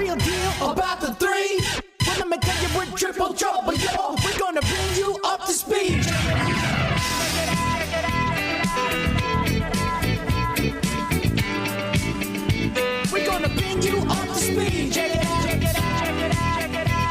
real deal about the three. Well, let me tell you, we're triple trouble, y'all. We're gonna bring you up to speed. We're gonna bring you up to speed. Check it out, check it out, check it out, check it out.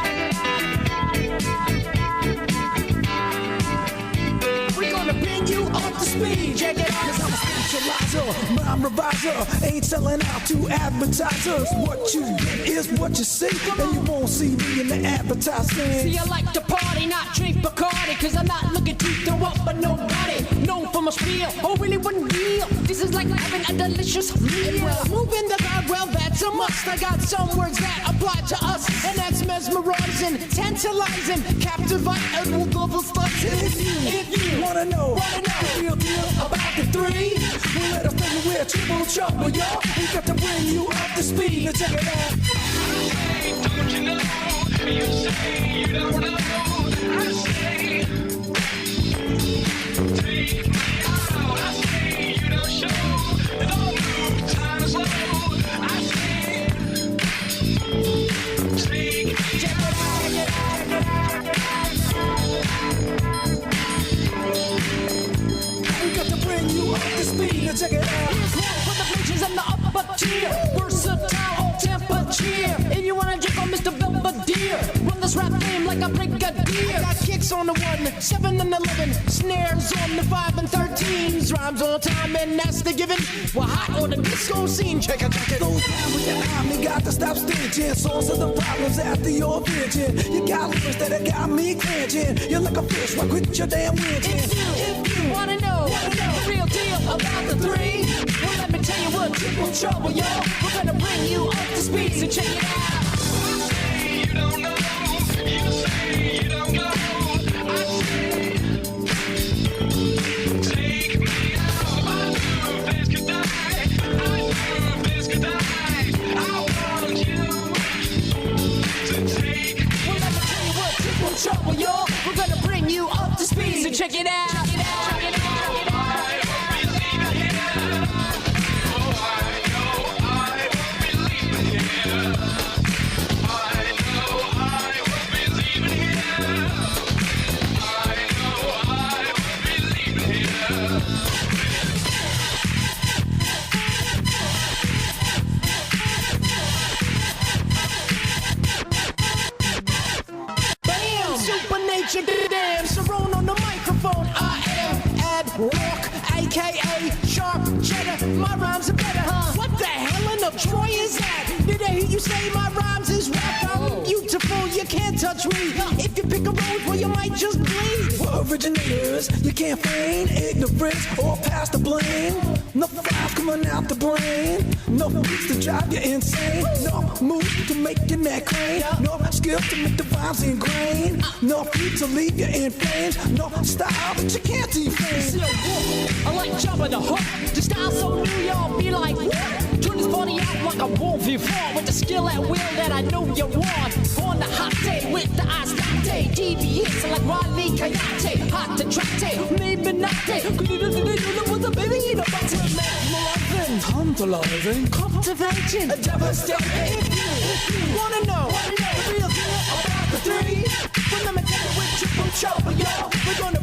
We're gonna bring you up to speed. Check it out. 'Cause I'm a spiritualizer, mind reviser. Ain't selling out to advertisers. What you get is what you see, and you won't see me in the advertising. See, I like to party, not drink Bacardi, 'cause I'm not looking to throw up but nobody. Known for my spiel, oh really wasn't real. This is like having a delicious meal. Moving the guard, well that's a must. I got some words that apply to us, and that's mesmerizing, tantalizing, captivating, will global stuff. If you wanna know the real deal about the three, well let us know we're triple trouble, y'all. We got to bring you up to speed. Now check it out. Don't you know? You say you don't know. I say, take me out. I say you don't show. Don't move, time is slow. I say, take me We got to bring you up to speed. Now check it out. Here's one for the bitches and the upper tier. Versatile, all temperature. If you wanna drink on Mr. Belvedere, run this rap game like a brigadier. Got kicks on the 1, 7 and 11, snares on the 5 and 13s, rhymes on time and that's the given. We're hot on the disco scene. Check it, check it. Those down with your army got to stop stinking. Source of the problems after your vision. You got lyrics that got me cringing. You're like a fish, why quit your damn winching? If you wanna know the real deal about the three, well let me tell you we're triple trouble, y'all. We're gonna bring you up to speed, so check it out. say you don't know. You say you don't know. I say, take me out. I knew this could die. I knew this could die. I want you to take. Well let me tell you we're triple trouble, y'all. We're gonna bring you up to speed, so check it out. Check it out, check it out, check it out. Bam! Super nature, damn. Cerrone on the microphone. I am Ad Rock, aka Sharp Cheddar. My rhymes are better, huh? What the hell in the Troy is that? Did I hear you say my rhymes is whack? I'm beautiful, you can't touch me. If you pick a road, well, you might just bleed. We're originators, you can't feign ignorance or pass the blame. No flies coming out the brain. No beats to drive you insane. No move to make your neck crane. No skill to make the rhymes ingrain. No feet to leave you in flames. No style that you can't defame. See a wolf, I like Jabba the Hutt. The style so new, y'all be like, what? Turn this body out like a wolf before, with the skill at will that I know you want. On the hot day with the ice latte, devious like Riley Coyote. Hot to track, maybe not day. With a baby in a butter, mesmerizing, tantalizing, captivating, devastating. If you wanna know the real deal about the three, well, let me tell you we're triple trouble, y'all. We're gonna